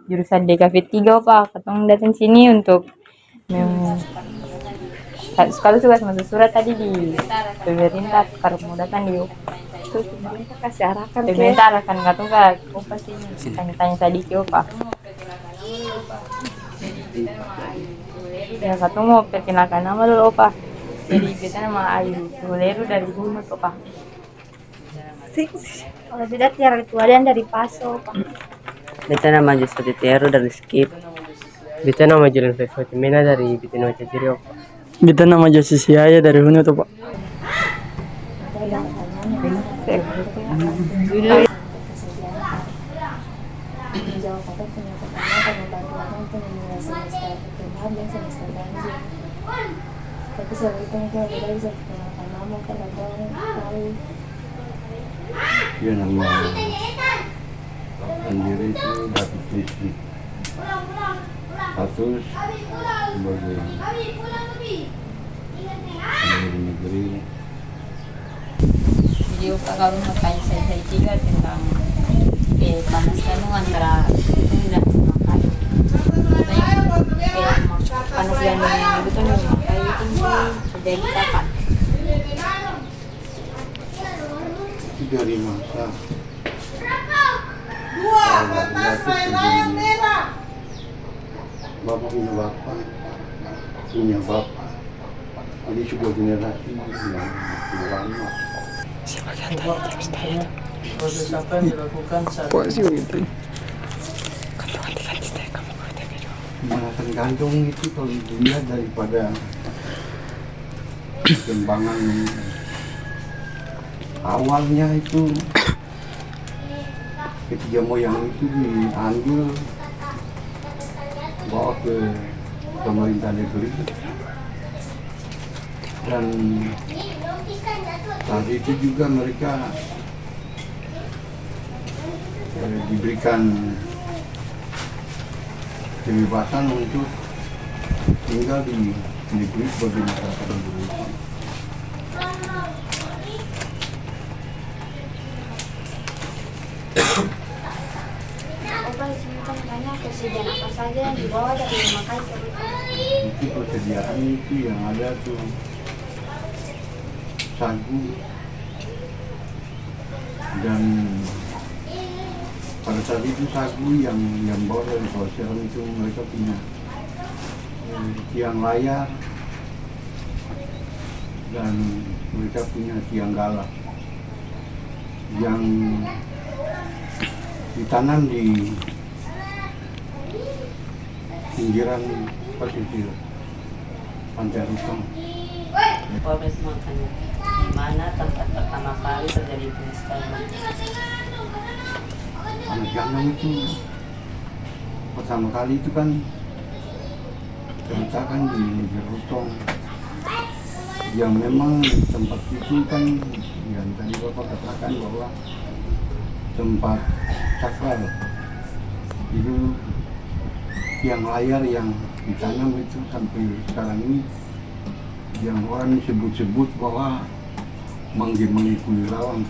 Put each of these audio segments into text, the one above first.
jurusan DKV 3 Pak. Katong datang sini untuk sekali tugas masuk surat tadi di pemerintah kalau mau datang di Terus pemerintah kasih arahkan ke pemerintah arahkan katong ke Opa sini tanya-tanya tadi ke Opa. Ya katong mau perkenalkan nama dulu Opa. Jadi kita nama Ayu Tuleru dari Bunut Opa. kalau tidak tiara itu ada yang dari Paso Pak. Beta nama Jusuf Tiaru dari Skip. Beta nama Julian Fatimina dari Bitino Caciri. Beta nama Josi Siaya dari Hunu tuh Pak. Dia nama sendiri itu David Rizky. Status sebagai pendiri negeri. Jadi Opa kalau mau tanya saya juga tentang panas kandung antara itu dan memakai. Panas gandum yang itu kan memakai itu terjadi kapan? Itu dari masa bapak punya bapak, jadi sudah generasi yang lama. Proses apa yang dilakukan saat Pemanasan gantung itu kalau dilihat daripada perkembangan awalnya itu ketiga moyang itu diambil bawa ke pemerintah negeri dan saat itu juga mereka diberikan kebebasan untuk tinggal di negeri sebagai masyarakat Indonesia. Opa di sini kan banyak persediaan apa saja yang dibawa dari memakai ke Itu persediaan itu yang ada tuh sagu dan pada saat itu sagu yang bawa dari Koseron itu mereka punya tiang layar dan mereka punya tiang galak yang ditanam di pinggiran pesisir Pantai Rutong. Polres mau tanya, di mana tempat pertama kali terjadi penistaan? Anak gandum itu pertama kali itu kan diletakkan di Negeri Rutong yang memang tempat itu kan yang tadi Bapak katakan bahwa tempat cakral itu tiang layar yang ditanam itu sampai sekarang ini yang orang sebut-sebut bahwa manggi-manggi kulilawang.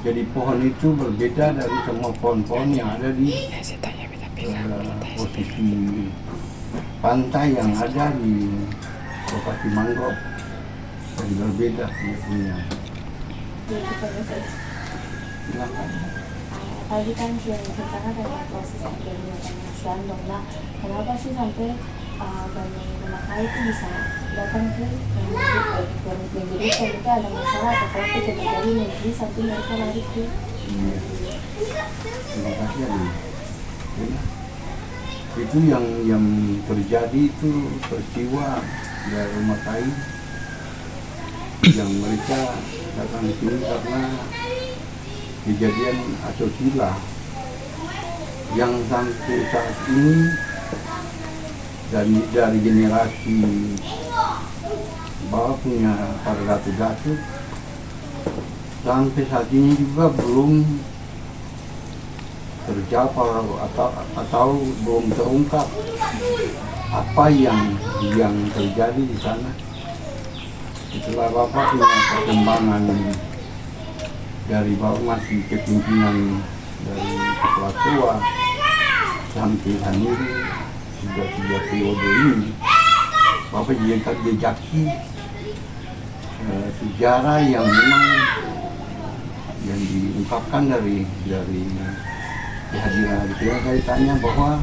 Jadi pohon itu berbeda dari semua pohon-pohon yang ada di posisi pantai yang ada di lokasi mangrove. Jadi berbeda dia punya. Silakan. Tadi kan sudah diceritakan tentang proses terjadinya panas gandum. Nah, kenapa sih sampai banyak yang memakai itu bisa datang ke negeri itu ada masalah atau apa terjadi negeri sampai mereka lari ke Terima kasih Adi. Itu yang terjadi itu peristiwa dari rumah kain yang mereka datang ke sini karena kejadian asusila yang sampai saat ini dari generasi bawah punya para datu-datu sampai saat ini juga belum terjawab atau belum terungkap apa yang terjadi di sana. Setelah Bapak punya perkembangan dari Bapak masih kepimpinan dari kepala tua sampai sendiri sudah 3 periode ini, Bapak jejaki sejarah yang memang yang diungkapkan dari kehadiran kita. Saya tanya bahwa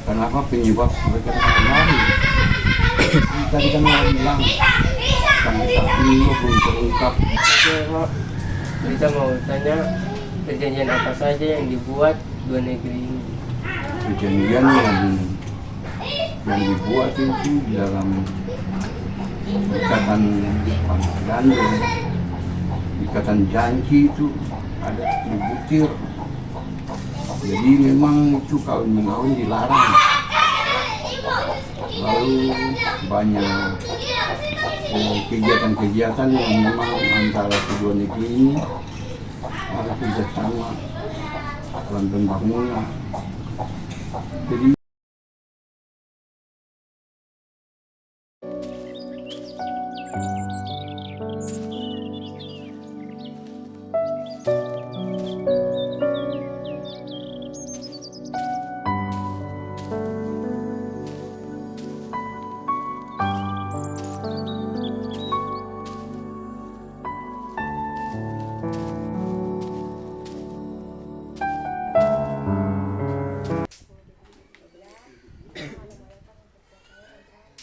kenapa penyebab mereka kembali. Tadi kan orang bilang sampai saat ini belum terungkap. Oke Pak, kita mau tanya perjanjian apa saja yang dibuat dua negeri ini? Perjanjian yang dibuat itu dalam ikatan panas gandum, ikatan janji itu ada 10 butir. Jadi memang itu kawin mengawin dilarang. Lalu banyak kegiatan-kegiatan yang memang antara kedua negeri ini ada kerjasama dalam pembangunan. Jadi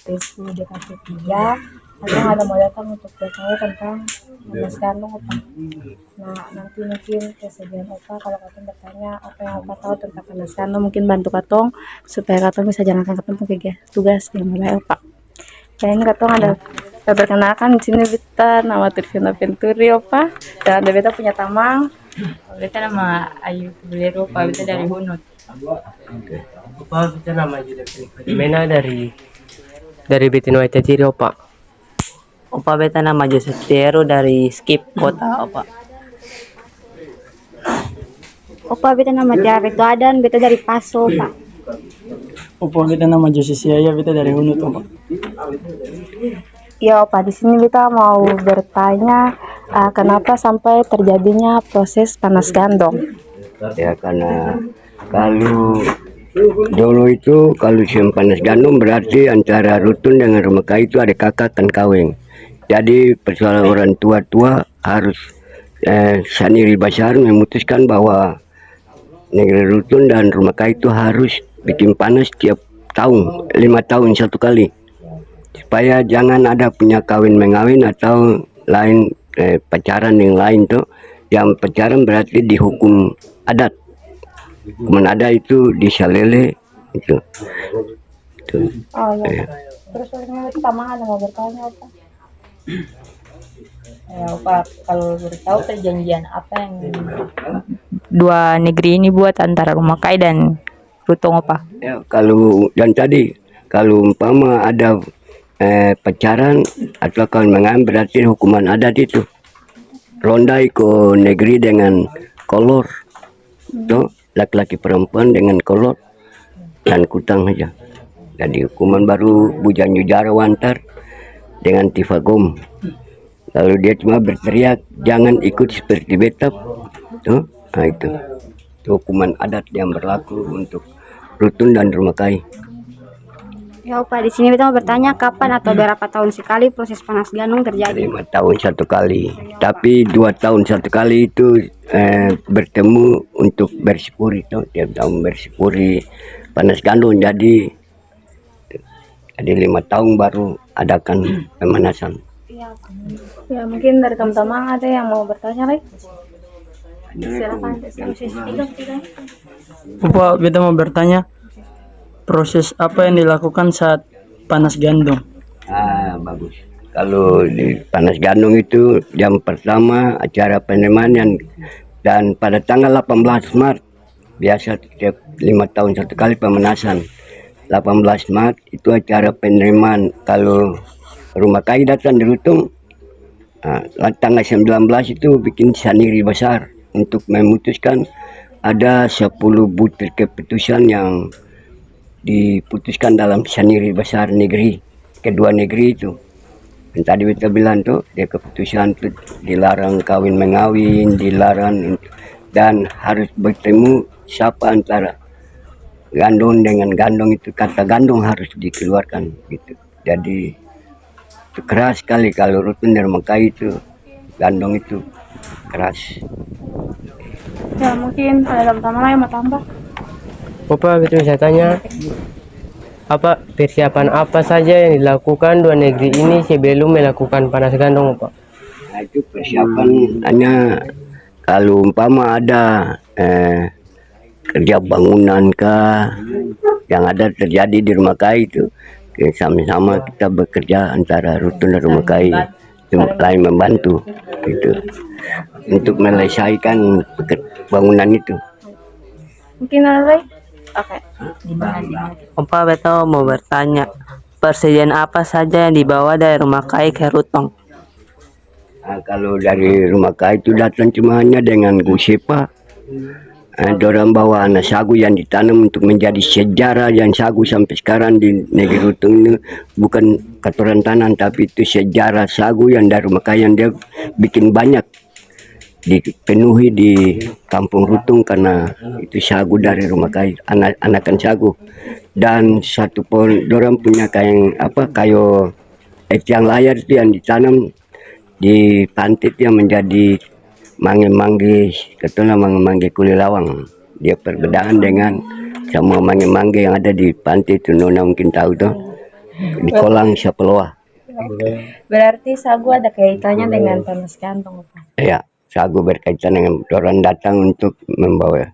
Tesku DKP 3, Abang ada mau datang untuk bertanya tentang Panas Gandung Opa. Nah nanti mungkin kesediaan Opa kalau Katong bertanya apa yang Opa tahu tentang Panas Gandung, mungkin bantu Katong supaya Katong bisa jalankan Katong tugas yang baik Opa. Ya ini Katong ada perkenalkan di sini beta nama Trivina Venturi Opa, dan ada beta punya tamang. Beta nama Ayu Tubulero, Pak. Beta dari Hunut. Opa, kita nama juga Mena dari Bitin White Tiri Opa. Opa, beta nama Joseph Tiero dari Skip Kota, Opa. Opa, beta nama Tiara Adan, beta dari Paso, Pak. Opa, kita nama Josi Siaya, kita dari Hunut, Opa. Ya Opa, di sini kita mau bertanya kenapa sampai terjadinya proses panas gandong. Ya karena kalau dulu itu kalau siang panas gandum berarti antara rutun dengan Rumakai itu ada kakak dan kawin. Jadi persoalan orang tua-tua harus Saniri Basar memutuskan bahwa negeri rutun dan Rumakai itu harus bikin panas tiap tahun, 5 tahun satu kali, supaya jangan ada punya kawin mengawin atau lain pacaran yang lain tuh. Yang pacaran berarti dihukum adat. Hukuman adat itu disalele itu. Oh iya. Terus itu tamang ada mau bertanya Opa. Ya Opa, kalau beritahu perjanjian apa yang dua negeri ini buat antara Rumakai dan Rutong Opa? Ya, kalau dan tadi kalau umpama ada pacaran atau kawin mengawin berarti hukuman adat itu. Rondai ke negeri dengan kolor, tuh laki-laki perempuan dengan kolor dan kutang saja. Jadi hukuman baru bujan jujara wantar dengan tifagom. Lalu dia cuma berteriak jangan ikut seperti betap, tuh, nah itu hukuman adat yang berlaku untuk Rutun dan Rumakai. Ya Opa, di sini kita mau bertanya kapan atau berapa tahun sekali proses panas gandum terjadi? 5 tahun satu kali, tapi 2 tahun satu kali itu bertemu untuk bersipuri tuh, tiap tahun bersipuri panas gandum. Jadi 5 tahun baru adakan pemanasan. Ya mungkin dari teman-teman ada yang mau bertanya lagi? Silakan. Opa, kita mau bertanya proses apa yang dilakukan saat panas gandum? Bagus. Kalau di panas gandum itu jam pertama acara penerimaan dan pada tanggal 18 Maret biasa setiap 5 tahun satu kali pemanasan. 18 Maret itu acara penerimaan. Kalau Rumakai datang di Rutong, tanggal 19 itu bikin Saniri Basar untuk memutuskan ada 10 butir keputusan yang diputuskan dalam Saniri Basar negeri, kedua negeri itu. Dan tadi kita bilang tuh, dia keputusan tuh dilarang kawin mengawin, dilarang dan harus bertemu siapa antara gandong dengan gandong itu, kata gandong harus dikeluarkan gitu. Jadi itu keras sekali kalau rutun dari Makai itu, gandong itu keras. Ya mungkin ada tambahan yang mau tambah. Bapak gitu saya tanya, apa persiapan apa saja yang dilakukan dua negeri ini sebelum melakukan panas gandong, Pak? Nah itu persiapan hanya kalau umpama ada kerja bangunan kah yang ada terjadi di Rumah Kai itu, sama-sama kita bekerja antara rutun dan Rumah Kai lain membantu gitu untuk menyelesaikan bangunan itu. Mungkin ada lagi? Oke. Opa beto mau bertanya, persediaan apa saja yang dibawa dari Rumah Kai ke Rutong? Nah, kalau dari Rumah Kai itu datang cuma hanya dengan gusipa. Dorang bawa anak sagu yang ditanam untuk menjadi sejarah, yang sagu sampai sekarang di negeri Rutong ini bukan keturunan tapi itu sejarah sagu yang dari Rumah Kai yang dia bikin banyak dipenuhi di kampung Rutong karena itu sagu dari Rumah Kai, anakan sagu. Dan satu pun dorang punya kayu etiang layar itu yang ditanam di pantit yang menjadi mangge-mangge, katanya mangge-mangge kulilawang. Dia perbedaan dengan semua mangge-mangge yang ada di pantai itu, Nona mungkin tahu tuh, di kolang Sapeloa. Berarti sagu ada kaitannya dengan panas gandong, Pak? Ya, sagu berkaitan dengan orang datang untuk membawa